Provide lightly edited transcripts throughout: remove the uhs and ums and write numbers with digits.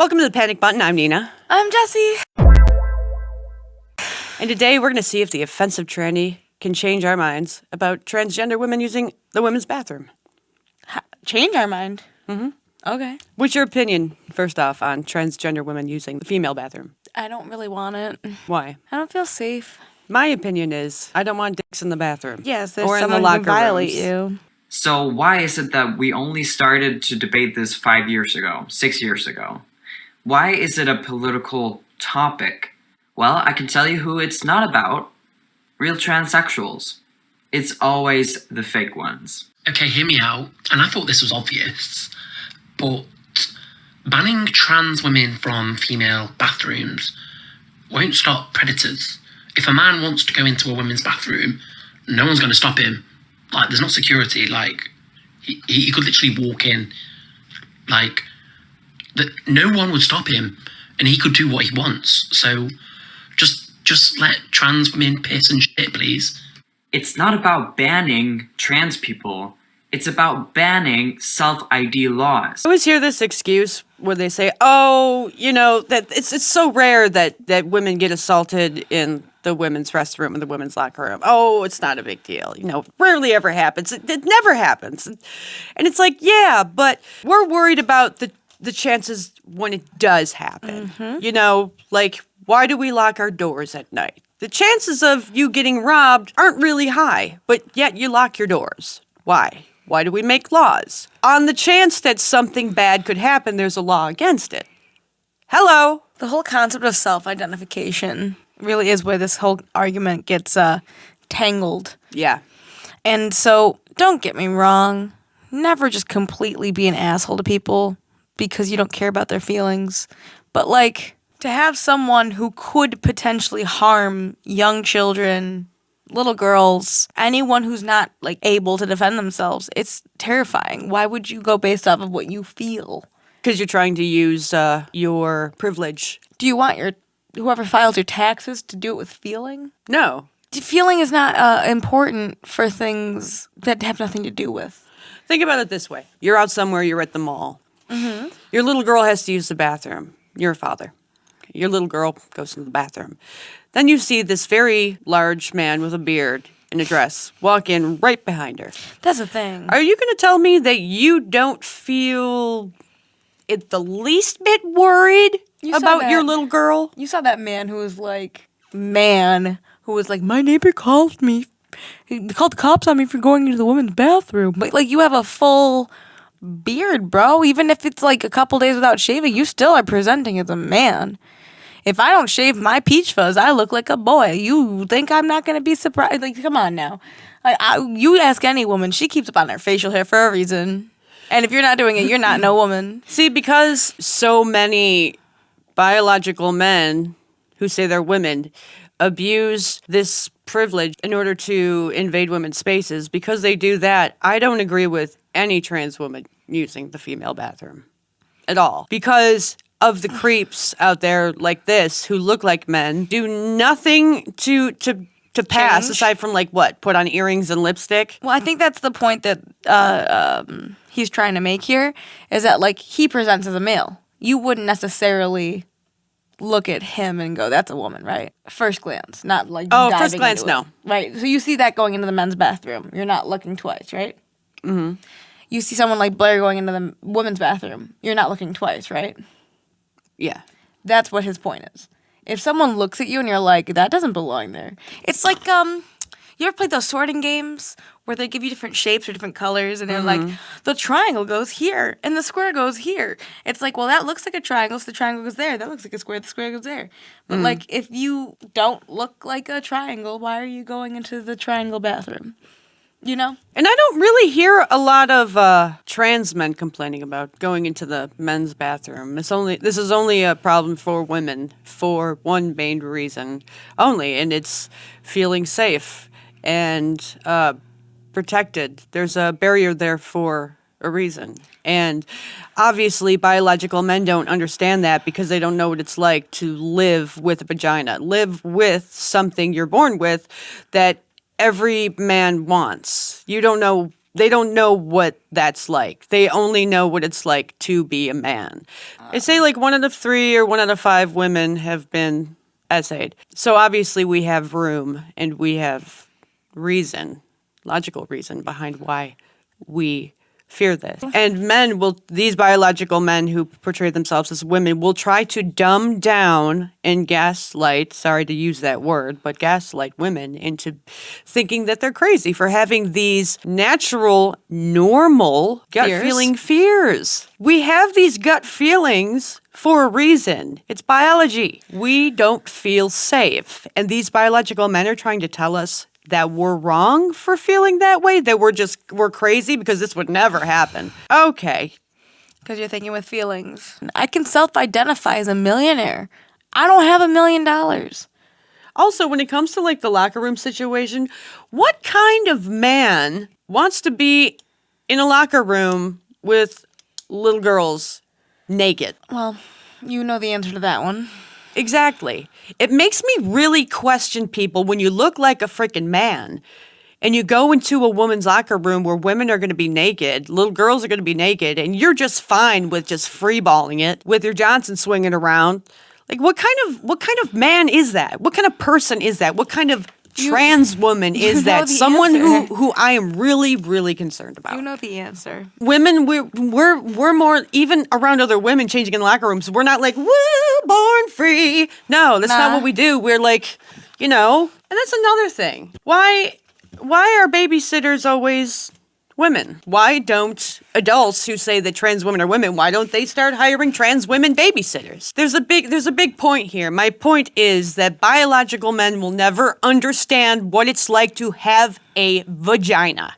Welcome to the Panic Button. I'm Nina. I'm Jessie. And today we're going to see if the offensive tranny can change our minds about transgender women using the women's bathroom. Change our mind? Mm-hmm. Okay. What's your opinion, first off, on transgender women using the female bathroom? I don't really want it. Why? I don't feel safe. My opinion is I don't want dicks in the bathroom. Yes, there's or in someone the locker who can violate rooms. you. So why is it that we only started to debate this 5 years ago, 6 years ago? Why is it a political topic? Well, I can tell you who it's not about. Real transsexuals. It's always the fake ones. Okay, hear me out. And I thought this was obvious, but banning trans women from female bathrooms won't stop predators. If a man wants to go into a women's bathroom, no one's going to stop him. Like, there's not security. Like, he could literally walk in. Like, no one would stop him, and he could do what he wants. So, just let trans women piss and shit, please. It's not about banning trans people. It's about banning self-ID laws. I always hear this excuse where they say, oh, you know, that it's so rare that women get assaulted in the women's restroom, in the women's locker room. Oh, it's not a big deal. You know, rarely ever happens. It never happens. And it's like, yeah, but we're worried about the chances when it does happen. Mm-hmm. You know, like, why do we lock our doors at night? The chances of you getting robbed aren't really high, but yet you lock your doors. Why? Why do we make laws? On the chance that something bad could happen, there's a law against it. Hello? The whole concept of self-identification really is where this whole argument gets tangled. Yeah. And so, don't get me wrong, never just completely be an asshole to people because you don't care about their feelings. But, like, to have someone who could potentially harm young children, little girls, anyone who's not, like, able to defend themselves, it's terrifying. Why would you go based off of what you feel? Because you're trying to use your privilege. Do you want whoever files your taxes to do it with feeling? No. Feeling is not important for things that have nothing to do with. Think about it this way. You're out somewhere, you're at the mall. Mm-hmm. Your little girl has to use the bathroom. You're a father. Your little girl goes to the bathroom. Then you see this very large man with a beard and a dress walk in right behind her. That's the thing. Are you going to tell me that you don't feel the least bit worried about your little girl? You saw that man who was like, my neighbor called me. He called the cops on me for going into the women's bathroom. But, like, you have a full beard, bro. Even if it's, like, a couple days without shaving, you still are presenting as a man. If I don't shave my peach fuzz, I look like a boy. You think I'm not going to be surprised? Like, come on now. You ask any woman, she keeps up on her facial hair for a reason. And if you're not doing it, you're not no woman. See, because so many biological men who say they're women abuse this privilege in order to invade women's spaces, because they do that, I don't agree with any trans woman using the female bathroom at all. Because of the creeps out there like this who look like men, do nothing to pass aside from, like, what? Put on earrings and lipstick? Well, I think that's the point that he's trying to make here, is that, like, he presents as a male. You wouldn't necessarily look at him and go, that's a woman, right? First glance, not like first glance, no. Right, so you see that going into the men's bathroom. You're not looking twice, right? Mm-hmm. You see someone like Blair going into the women's bathroom. You're not looking twice, right? Yeah. That's what his point is. If someone looks at you and you're like, that doesn't belong there. It's like, you ever played those sorting games where they give you different shapes or different colors and they're like, the triangle goes here and the square goes here. It's like, well, that looks like a triangle, so the triangle goes there. That looks like a square, the square goes there. But, like, if you don't look like a triangle, why are you going into the triangle bathroom? You know? And I don't really hear a lot of trans men complaining about going into the men's bathroom. This is only a problem for women for one main reason only, and it's feeling safe and protected. There's a barrier there for a reason. And obviously biological men don't understand that because they don't know what it's like to live with a vagina, live with something you're born with that every man wants. You don't know They don't know what that's like. They only know what it's like to be a man. They say like 1 out of 3 or 1 out of 5 women have been essayed. So obviously we have room and we have reason, logical reason behind why we fear this. And these biological men who portray themselves as women will try to dumb down and gaslight, sorry to use that word, but gaslight women into thinking that they're crazy for having these natural, normal gut feeling fears. We have these gut feelings for a reason. It's biology. We don't feel safe. And these biological men are trying to tell us that we're wrong for feeling that way, that we're crazy because this would never happen. Okay. Because you're thinking with feelings. I can self-identify as a millionaire. I don't have $1 million. Also, when it comes to like the locker room situation, what kind of man wants to be in a locker room with little girls naked? Well, you know the answer to that one. Exactly. It makes me really question people when you look like a freaking man and you go into a woman's locker room where women are going to be naked, little girls are going to be naked, and you're just fine with just freeballing it with your Johnson swinging around. Like, what kind of man is that? What kind of person is that? What kind of trans woman is that? Someone who I am really, really concerned about. You know the answer. Women, we're more, even around other women changing in locker rooms, we're not like, woo, born free. No, that's not what we do. We're like, and that's another thing. Why are babysitters always women? Why don't adults who say that trans women are women, why don't they start hiring trans women babysitters? There's a big point here. My point is that biological men will never understand what it's like to have a vagina.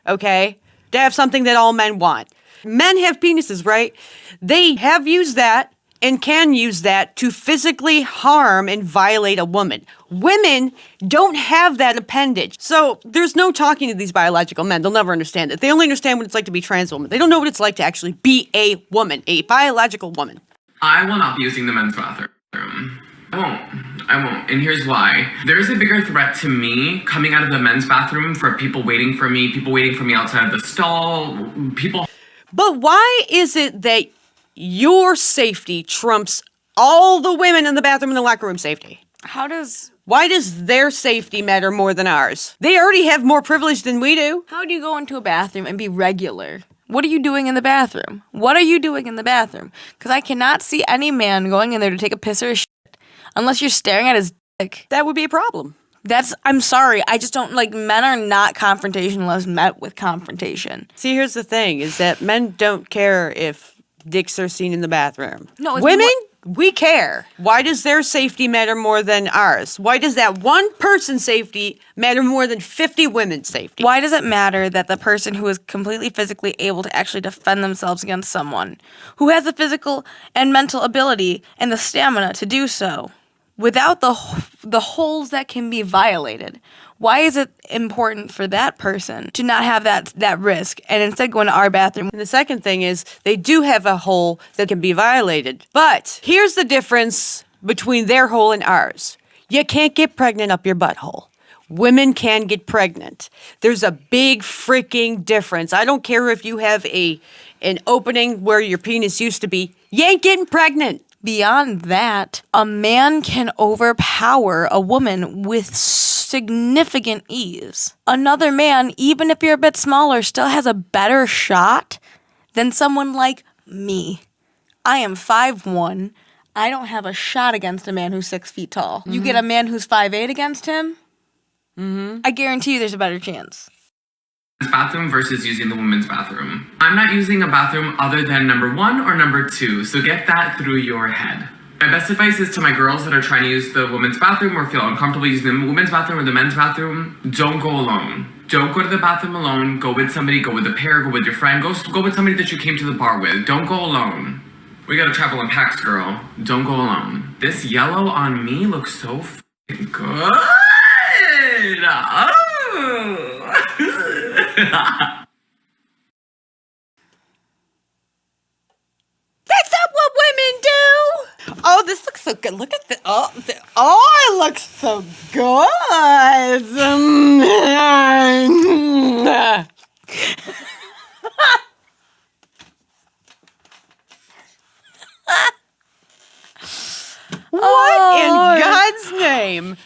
Okay? To have something that all men want. Men have penises, right? They have used that and can use that to physically harm and violate a woman. Women don't have that appendage. So there's no talking to these biological men. They'll never understand it. They only understand what it's like to be trans woman. They don't know what it's like to actually be a woman, a biological woman. I will not be using the men's bathroom. I won't. And here's why. There's a bigger threat to me coming out of the men's bathroom for people waiting for me outside of the stall, people. But why is it that your safety trumps all the women in the bathroom and the locker room safety? Why does their safety matter more than ours? They already have more privilege than we do. How do you go into a bathroom and be regular? What are you doing in the bathroom? What are you doing in the bathroom? Because I cannot see any man going in there to take a piss or a shit unless you're staring at his dick. That would be a problem. I'm sorry. I just don't men are not confrontation unless met with confrontation. See, here's the thing is that men don't care if dicks are seen in the bathroom. No, women, we care. Why does their safety matter more than ours? Why does that one person's safety matter more than 50 women's safety? Why does it matter that the person who is completely physically able to actually defend themselves against someone who has the physical and mental ability and the stamina to do so without the holes that can be violated? Why is it important for that person to not have that risk and instead go into our bathroom? And the second thing is they do have a hole that can be violated. But here's the difference between their hole and ours. You can't get pregnant up your butthole. Women can get pregnant. There's a big freaking difference. I don't care if you have an opening where your penis used to be. You ain't getting pregnant. Beyond that, a man can overpower a woman with significant ease. Another man, even if you're a bit smaller, still has a better shot than someone like me. I am 5'1". I don't have a shot against a man who's 6 feet tall. Mm-hmm. You get a man who's 5'8" against him, I guarantee you there's a better chance. Bathroom versus using the women's bathroom. I'm not using a bathroom other than number 1 or number 2, so get that through your head. My best advice is to my girls that are trying to use the women's bathroom or feel uncomfortable using the women's bathroom or the men's bathroom, don't go alone. Don't go to the bathroom alone. Go with somebody, go with a pair, go with your friend, go with somebody that you came to the bar with. Don't go alone. We gotta travel in packs, girl. Don't go alone. This yellow on me looks so f***ing good. Oh. That's not what women do. Oh, this looks so good. Look at the it looks so good. What in God's name?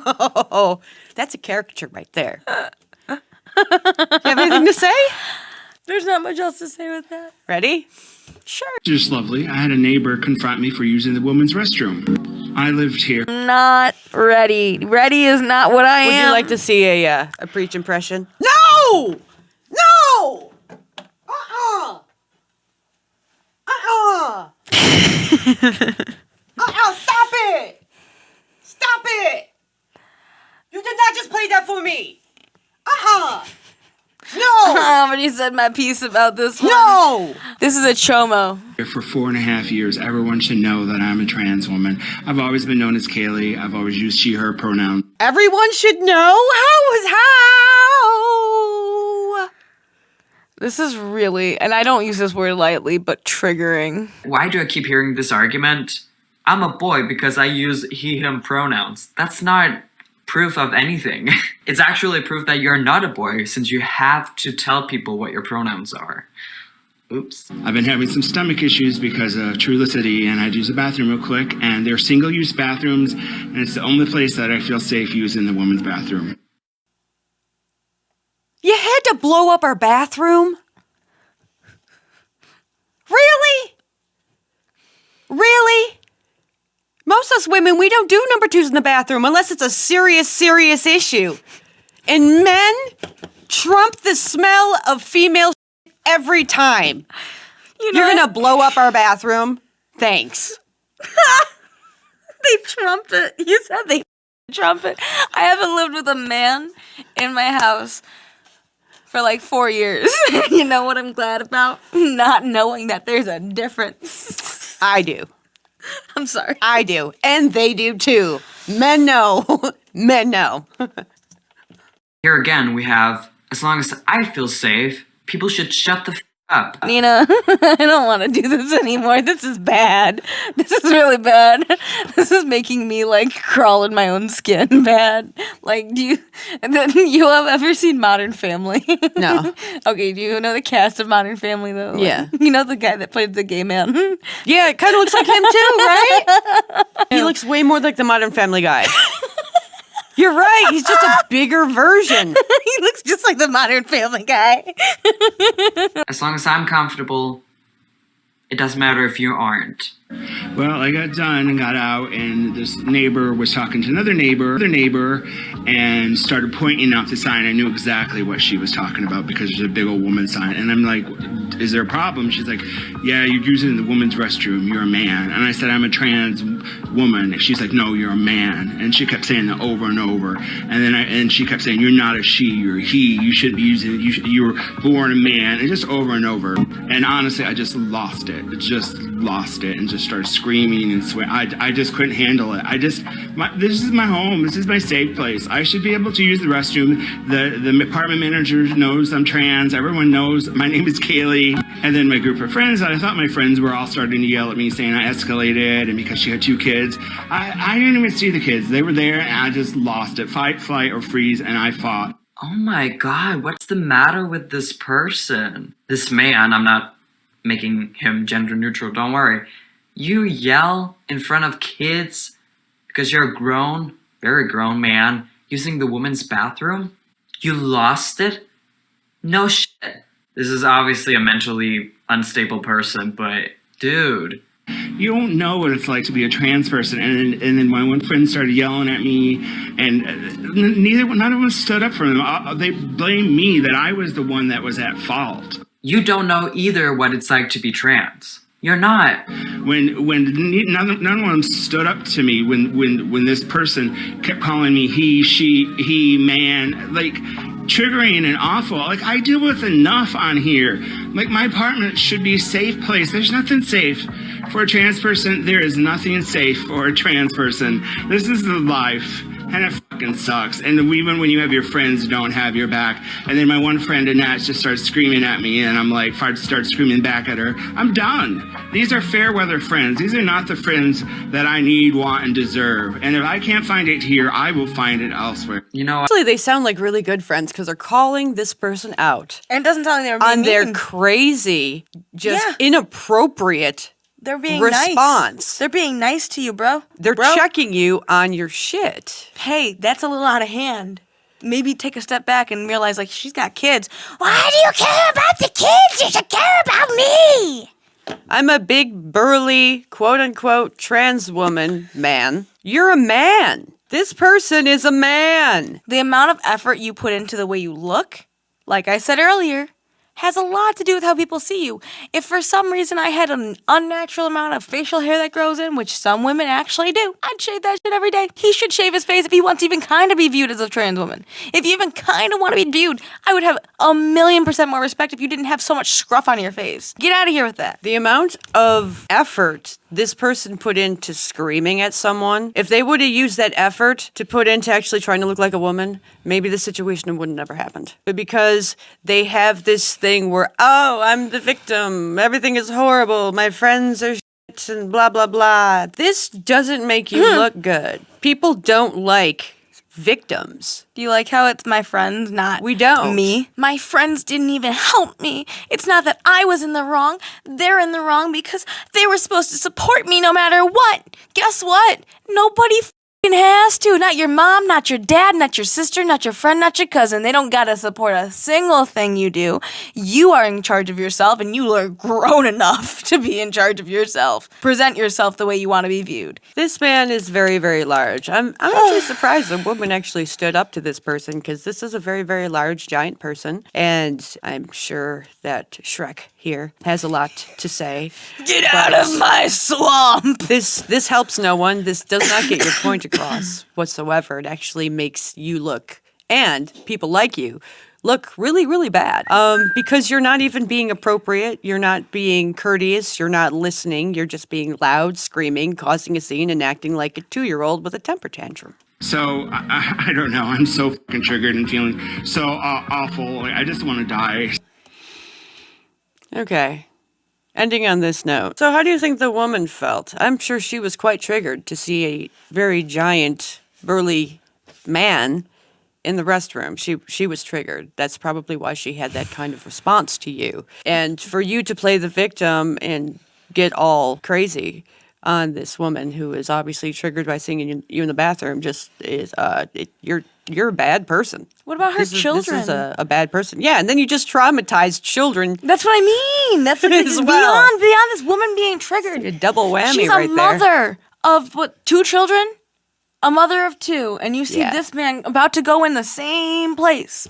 Oh, that's a caricature right there. You have anything to say? There's not much else to say with that. Ready? Sure. Just lovely. I had a neighbor confront me for using the women's restroom. I lived here. Not ready. Ready is not what I Would am. you like to see a preach impression? No! No! Stop it! Stop it! You did not just play that for me! No! I already said my piece about this one. No! This is a chomo. For 4.5 years, everyone should know that I'm a trans woman. I've always been known as Kaylee. I've always used she, her pronouns. Everyone should know how. This is really, and I don't use this word lightly, but triggering. Why do I keep hearing this argument? I'm a boy because I use he, him pronouns. That's not proof of anything. It's actually proof that you're not a boy since you have to tell people what your pronouns are. Oops. I've been having some stomach issues because of Trulicity, and I'd use the bathroom real quick, and they're single-use bathrooms, and it's the only place that I feel safe using the women's bathroom. You had to blow up our bathroom? Really? Really? Most of us women, we don't do number twos in the bathroom unless it's a serious, serious issue. And men trump the smell of female every time. You're gonna blow up our bathroom? Thanks. They trumpet. You said they trumpet. I haven't lived with a man in my house for like 4 years. You know what I'm glad about? Not knowing that there's a difference. I do. I'm sorry. I do. And they do too. Men know. Men know. Here again, we have, as long as I feel safe, people should shut the up. Nina, I don't want to do this anymore. This is bad. This is really bad. This is making me like crawl in my own skin bad. Like, you have ever seen Modern Family? No. Okay, do you know the cast of Modern Family though? Like, Yeah. you know the guy that played the gay man? Yeah, it kind of looks like him too, right? He looks way more like the Modern Family guy. You're right. He's just a bigger version. He looks just like the Modern Family guy. As long as I'm comfortable, it doesn't matter if you aren't. Well, I got done and got out, and this neighbor was talking to another neighbor, and started pointing out the sign. I knew exactly what she was talking about because there's a big old woman sign. And I'm like, is there a problem? She's like, yeah, you're using the woman's restroom. You're a man. And I said, I'm a trans woman. And she's like, no, you're a man. And she kept saying that over and over. And she kept saying, you're not a she, you're a he. You shouldn't be using it. You were born a man. And just over and over. And honestly, I just lost it. And just started screaming and swearing. I just couldn't handle it. This is my home. This is my safe place. I should be able to use the restroom. The apartment manager knows I'm trans. Everyone knows my name is Kaylee. And then my group of friends that I thought my friends were all starting to yell at me saying I escalated and because she had 2 kids. I didn't even see the kids. They were there and I just lost it. Fight, flight, or freeze, and I fought. Oh my god, what's the matter with this person? This man, I'm not making him gender neutral, don't worry. You yell in front of kids because you're a grown, very grown man using the women's bathroom? You lost it? No shit. This is obviously a mentally unstable person, but dude. You don't know what it's like to be a trans person. And then my one friend started yelling at me, and none of them stood up for them. They blamed me that I was the one that was at fault. You don't know either what it's like to be trans. You're not. When none of them stood up to me when this person kept calling me he, she, he, man, like triggering and awful. Like I deal with enough on here. Like my apartment should be a safe place. There's nothing safe for a trans person. There is nothing safe for a trans person. This is the life. And it fucking sucks. And even when you have your friends who don't have your back. And then my one friend, Annette, just started screaming at me. And I'm like, start screaming back at her. I'm done. These are fair weather friends. These are not the friends that I need, want, and deserve. And if I can't find it here, I will find it elsewhere. You know, Actually, they sound like really good friends because they're calling this person out And it doesn't sound like they're being on their mean. crazy, just inappropriate They're being response. nice. They're being nice to you, bro. They're Bro. checking you on your shit. Hey, that's a little out of hand. Maybe take a step back and realize, like, she's got kids. Why do you care about the kids? You should care about me. I'm a big, burly, quote-unquote, trans woman man. You're a man. This person is a man. The amount of effort you put into the way you look, like I said earlier, has a lot to do with how people see you. If for some reason I had an unnatural amount of facial hair that grows in, which some women actually do, I'd shave that shit every day. He should shave his face if he wants to even kind of be viewed as a trans woman. If you even kind of want to be viewed, I would have 1,000,000% more respect if you didn't have so much scruff on your face. Get out of here with that. The amount of effort this person put into screaming at someone, if they would have used that effort to put into actually trying to look like a woman, maybe the situation wouldn't have ever happened. But because they have this thing where, oh, I'm the victim, everything is horrible, my friends are shit, and blah, blah, blah. This doesn't make you look good. People don't like victims. Do you like how it's my friends, not We don't. me? My friends didn't even help me. It's not that I was in the wrong. They're in the wrong because they were supposed to support me no matter what. Guess what? Nobody has to. Not your mom, not your dad, not your sister, not your friend, not your cousin. They don't gotta support a single thing you do. You are in charge of yourself, and you are grown enough to be in charge of yourself. Present yourself the way you want to be viewed. This man is very, very large. I'm actually surprised a woman actually stood up to this person because this is a very, very large, giant person. And I'm sure that Shrek here has a lot to say. Get out of my swamp! This helps no one. This does not get your point across whatsoever. It actually makes you look, and people like you, look really, really bad. Because you're not even being appropriate. You're not being courteous. You're not listening. You're just being loud, screaming, causing a scene, and acting like a 2-year-old with a temper tantrum. So I don't know. I'm so fucking triggered and feeling so awful. Like, I just want to die. Okay. Ending on this note. So how do you think the woman felt? I'm sure she was quite triggered to see a very giant, burly man in the restroom. She was triggered. That's probably why she had that kind of response to you. And for you to play the victim and get all crazy on this woman who is obviously triggered by seeing you in the bathroom just is you're a bad person. What about her children? This is a bad person. Yeah, and then you just traumatized children. That's what I mean. That's like, As well. beyond this woman being triggered. A double whammy She's right a there. mother of what? 2 children? A mother of 2, and you see Yeah. this man about to go in the same place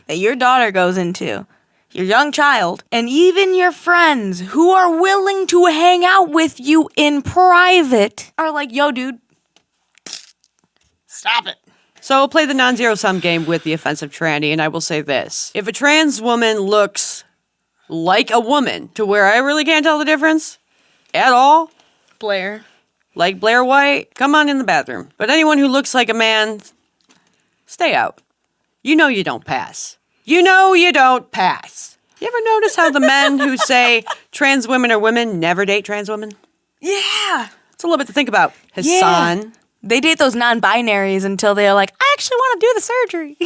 that your daughter goes into, your young child, and even your friends who are willing to hang out with you in private are like, yo, dude, stop it. So I'll play the non-zero sum game with the offensive tranny, and I will say this. If a trans woman looks like a woman to where I really can't tell the difference at all, Blair. like Blair White, come on in the bathroom. But anyone who looks like a man, stay out. You know you don't pass. You know you don't pass. You ever notice how the men who say trans women are women never date trans women? Yeah. It's a little bit to think about. Hassan. They date those non-binaries until they're like, I actually want to do the surgery.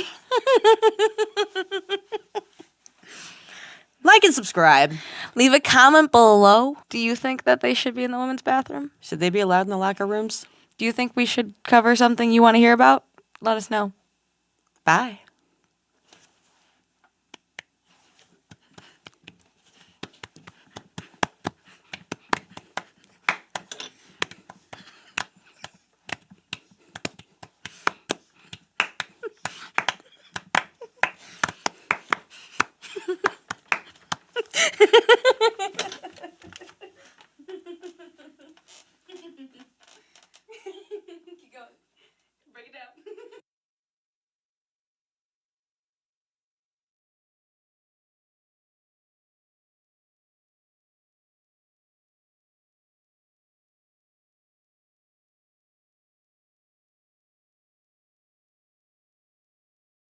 Like and subscribe. Leave a comment below. Do you think that they should be in the women's bathroom? Should they be allowed in the locker rooms? Do you think we should cover something you want to hear about? Let us know. Bye.